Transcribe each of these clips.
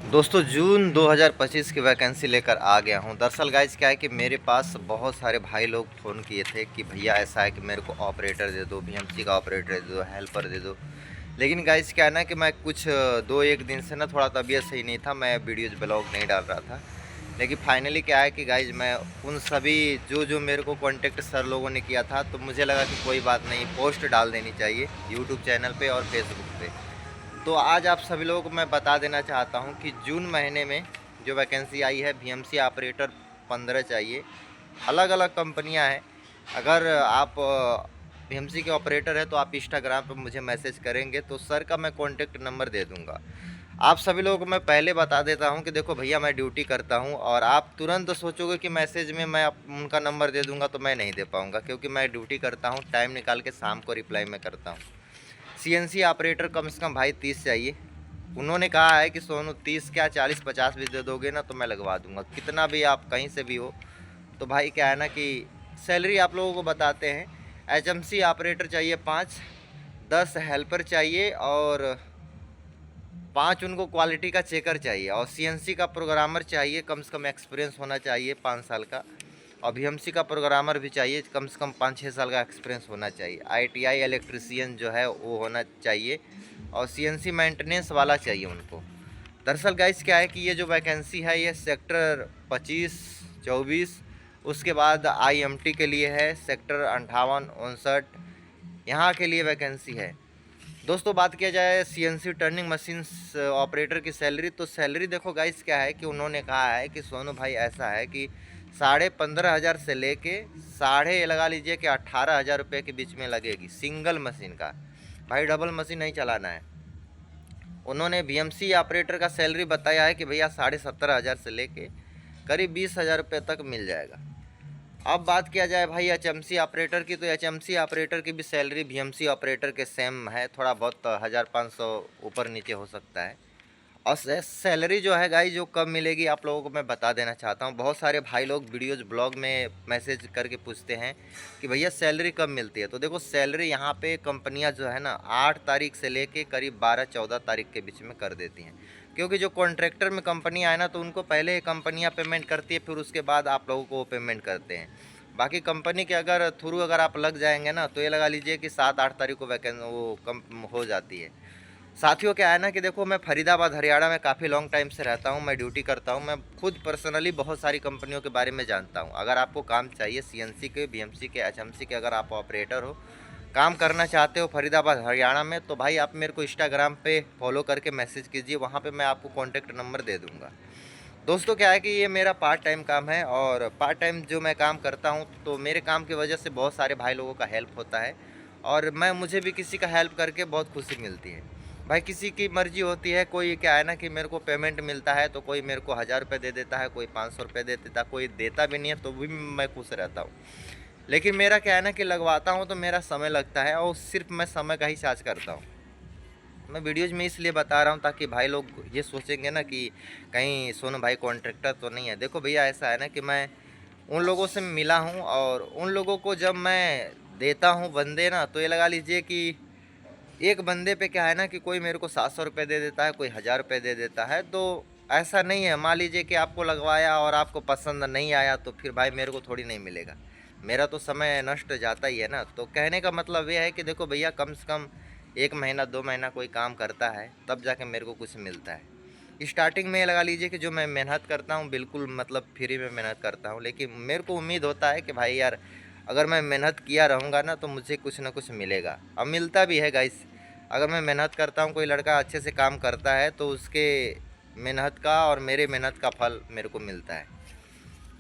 दोस्तों जून 2025 की वैकेंसी लेकर आ गया हूं। दरअसल गाइज क्या है कि मेरे पास बहुत सारे भाई लोग फ़ोन किए थे कि भैया ऐसा है कि मेरे को ऑपरेटर दे दो, बीएमसी का ऑपरेटर दे दो, हेल्पर दे दो। लेकिन गाइज क्या है ना कि मैं कुछ दो एक दिन से ना थोड़ा तबीयत सही नहीं था, मैं वीडियोज़ ब्लॉग नहीं डाल रहा था। लेकिन फाइनली क्या है कि गाइज मैं उन सभी जो जो मेरे को कॉन्टेक्ट सर लोगों ने किया था, तो मुझे लगा कि कोई बात नहीं, पोस्ट डाल देनी चाहिए यूट्यूब चैनल पे और फेसबुक पे। तो आज आप सभी लोगों को मैं बता देना चाहता हूं कि जून महीने में जो वैकेंसी आई है बीएमसी ऑपरेटर 15 चाहिए। अलग अलग कंपनियां हैं। अगर आप बीएमसी के ऑपरेटर है तो आप इंस्टाग्राम पर मुझे मैसेज करेंगे तो सर का मैं कॉन्टेक्ट नंबर दे दूंगा। आप सभी लोगों को मैं पहले बता देता हूं कि देखो भैया मैं ड्यूटी करता हूं, और आप तुरंत सोचोगे कि मैसेज में मैं उनका नंबर दे दूंगा, तो मैं नहीं दे पाऊंगा क्योंकि मैं ड्यूटी करता हूं, टाइम निकाल के शाम को रिप्लाई मैं करता हूं। सीएनसी ऑपरेटर कम से कम भाई 30 चाहिए। उन्होंने कहा है कि सोनू 30 क्या 40-50 भी दे दोगे ना तो मैं लगवा दूंगा, कितना भी आप कहीं से भी हो। तो भाई क्या है ना कि सैलरी आप लोगों को बताते हैं। एचएमसी ऑपरेटर चाहिए 5, 10 हेल्पर चाहिए और 5 उनको क्वालिटी का चेकर चाहिए, और सीएनसी का प्रोग्रामर चाहिए, कम से कम एक्सपीरियंस होना चाहिए 5 साल का। और बीएमसी का प्रोग्रामर भी चाहिए, कम से कम 5-6 साल का एक्सपीरियंस होना चाहिए। आईटीआई इलेक्ट्रीशियन जो है वो होना चाहिए, और सीएनसी मेंटेनेंस वाला चाहिए उनको। दरअसल गाइस क्या है कि ये जो वैकेंसी है ये सेक्टर 25-24, उसके बाद आईएमटी के लिए है, सेक्टर 58-59 यहाँ के लिए वैकेंसी है। दोस्तों बात किया जाए सीएनसी टर्निंग मशीन ऑपरेटर की सैलरी, तो सैलरी देखो गाइस क्या है कि उन्होंने कहा है कि सोनू भाई ऐसा है कि 15,500 से लेके साढ़े लगा लीजिए कि 18,000 रुपये के बीच में लगेगी सिंगल मशीन का। भाई डबल मशीन नहीं चलाना है। उन्होंने बीएमसी ऑपरेटर का सैलरी बताया है कि भैया 17,500 से लेके करीब 20,000 रुपये तक मिल जाएगा। अब बात किया जाए भाई एचएमसी ऑपरेटर की, तो एचएमसी ऑपरेटर की भी सैलरी बीएमसी ऑपरेटर के सेम है, थोड़ा बहुत 1,500 ऊपर नीचे हो सकता है। और सैलरी जो है गाई जो कब मिलेगी आप लोगों को मैं बता देना चाहता हूँ। बहुत सारे भाई लोग वीडियोज़ ब्लॉग में मैसेज करके पूछते हैं कि भैया सैलरी कब मिलती है। तो देखो सैलरी यहाँ पे कंपनियाँ जो है ना 8 तारीख से लेके करीब 12-14 तारीख के बीच में कर देती हैं, क्योंकि जो कॉन्ट्रैक्टर में कंपनियाँ आए ना तो उनको पहले कंपनियाँ पेमेंट करती है, फिर उसके बाद आप लोगों को वो पेमेंट करते हैं। बाकी कंपनी के अगर थ्रू अगर आप लग जाएंगे ना तो ये लगा लीजिए कि 7-8 तारीख को वैकेंसी वो कम हो जाती है। साथियों क्या है ना कि देखो मैं फरीदाबाद हरियाणा में काफ़ी लॉन्ग टाइम से रहता हूँ, मैं ड्यूटी करता हूँ, मैं खुद पर्सनली बहुत सारी कंपनियों के बारे में जानता हूँ। अगर आपको काम चाहिए सीएनसी के, बीएमसी के, एचएमसी के, अगर आप ऑपरेटर हो, काम करना चाहते हो फरीदाबाद हरियाणा में, तो भाई आप मेरे को इंस्टाग्राम पे फॉलो करके मैसेज कीजिए, वहाँ पर मैं आपको कॉन्टैक्ट नंबर दे दूँगा। दोस्तों क्या है कि ये मेरा पार्ट टाइम काम है, और पार्ट टाइम जो मैं काम करता हूँ तो मेरे काम की वजह से बहुत सारे भाई लोगों का हेल्प होता है, और मुझे भी किसी का हेल्प करके बहुत खुशी मिलती है। भाई किसी की मर्जी होती है, कोई क्या है ना कि मेरे को पेमेंट मिलता है तो कोई मेरे को 1,000 रुपये दे देता है, कोई 500 रुपये दे देता है, कोई देता भी नहीं है तो भी मैं खुश रहता हूँ। लेकिन मेरा क्या है ना कि लगवाता हूँ तो मेरा समय लगता है, और सिर्फ मैं समय का ही चार्ज करता हूँ। मैं वीडियोज़ में इसलिए बता रहा हूँ ताकि भाई लोग ये सोचेंगे ना कि कहीं सोनू भाई कॉन्ट्रैक्टर तो नहीं है। देखो भैया ऐसा है ना कि मैं उन लोगों से मिला हूँ, और उन लोगों को जब मैं देता हूँ बंदे ना तो ये लगा लीजिए कि एक बंदे पे क्या है ना कि कोई मेरे को 700 रुपये दे देता है, कोई 1,000 रुपये दे देता है। तो ऐसा नहीं है, मान लीजिए कि आपको लगवाया और आपको पसंद नहीं आया तो फिर भाई मेरे को थोड़ी नहीं मिलेगा, मेरा तो समय नष्ट जाता ही है ना। तो कहने का मतलब ये है कि देखो भैया कम से कम 1 महीना 2 महीना कोई काम करता है तब जाके मेरे को कुछ मिलता है। स्टार्टिंग में लगा लीजिए कि जो मैं मेहनत करता हूँ बिल्कुल मतलब फ्री में मेहनत करता हूँ, लेकिन मेरे को उम्मीद होता है कि भाई यार अगर मैं मेहनत किया रहूँगा ना तो मुझे कुछ ना कुछ मिलेगा, और मिलता भी है गाइस। अगर मैं मेहनत करता हूँ, कोई लड़का अच्छे से काम करता है तो उसके मेहनत का और मेरे मेहनत का फल मेरे को मिलता है।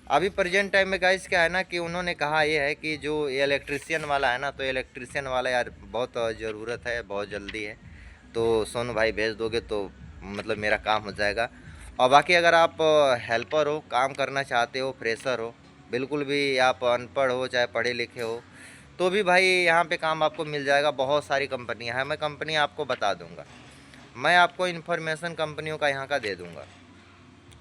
अभी प्रेजेंट टाइम में गाइस क्या है ना कि उन्होंने कहा ये है कि जो इलेक्ट्रिशियन वाला है ना, तो इलेक्ट्रिशियन वाला यार बहुत ज़रूरत है, बहुत जल्दी है। तो सोनू भाई भेज दोगे तो मतलब मेरा काम हो जाएगा। और बाकी अगर आप हेल्पर हो, काम करना चाहते हो, फ्रेशर हो, बिल्कुल भी आप अनपढ़ हो चाहे पढ़े लिखे हो, तो भी भाई यहाँ पे काम आपको मिल जाएगा। बहुत सारी कंपनियाँ हैं, मैं कंपनी आपको बता दूँगा, मैं आपको इन्फॉर्मेशन कंपनियों का यहाँ का दे दूँगा।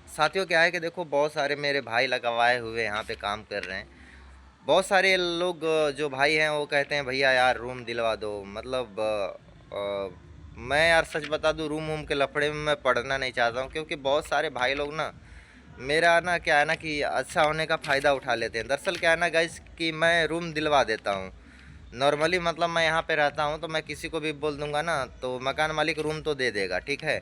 साथियों क्या है कि देखो बहुत सारे मेरे भाई लगवाए हुए यहाँ पे काम कर रहे हैं। बहुत सारे लोग जो भाई हैं वो कहते हैं भैया यार रूम दिलवा दो, मतलब मैं यार सच बता दूँ, रूम वूम के लफड़े में मैं पड़ना नहीं चाहता हूँ, क्योंकि बहुत सारे भाई लोग ना मेरा ना क्या है ना कि अच्छा होने का फ़ायदा उठा लेते हैं। दरअसल क्या है ना गाइस कि मैं रूम दिलवा देता हूँ। नॉर्मली मतलब मैं यहाँ पे रहता हूँ तो मैं किसी को भी बोल दूंगा ना तो मकान मालिक रूम तो दे देगा, ठीक है।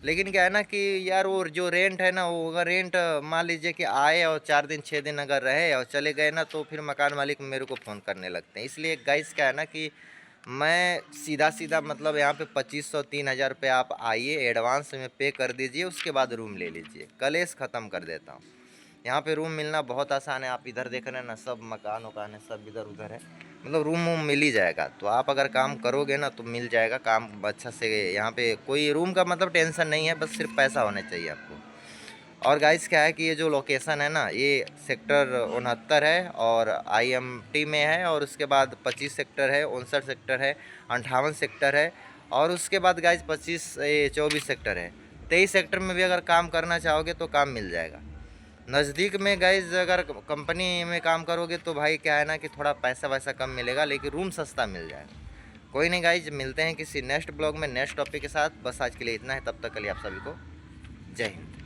लेकिन क्या है ना कि यार वो जो रेंट है ना, वो अगर रेंट मान लीजिए कि आए और 4 दिन 6 दिन अगर रहे और चले गए ना, तो फिर मकान मालिक मेरे को फ़ोन करने लगते हैं। इसलिए गाइस क्या है ना कि मैं सीधा सीधा मतलब यहाँ पे 2500 3 हज़ार रुपये आप आइए, एडवांस में पे कर दीजिए, उसके बाद रूम ले लीजिए, कलेश ख़त्म कर देता हूँ। यहाँ पे रूम मिलना बहुत आसान है। आप इधर देख रहे हैं ना, सब मकान वकान है, सब इधर उधर है, मतलब रूम वूम मिल ही जाएगा। तो आप अगर काम करोगे ना तो मिल जाएगा काम अच्छा से। यहाँ पे कोई रूम का मतलब टेंशन नहीं है, बस सिर्फ पैसा होना चाहिए आपको। और गाइस क्या है कि ये जो लोकेशन है ना, ये सेक्टर 69 है और IMT में है, और उसके बाद 25 सेक्टर है, 59 सेक्टर है, 58 सेक्टर है, और उसके बाद गाइस 24 सेक्टर है। 23 सेक्टर में भी अगर काम करना चाहोगे तो काम मिल जाएगा। नज़दीक में गाइज अगर कंपनी में काम करोगे तो भाई क्या है ना कि थोड़ा पैसा वैसा कम मिलेगा, लेकिन रूम सस्ता मिल जाएगा। कोई नहीं गाइज, मिलते हैं किसी नेक्स्ट ब्लॉग में नेक्स्ट टॉपिक के साथ। बस आज के लिए इतना है, तब तक के लिए आप सभी को जय हिंद।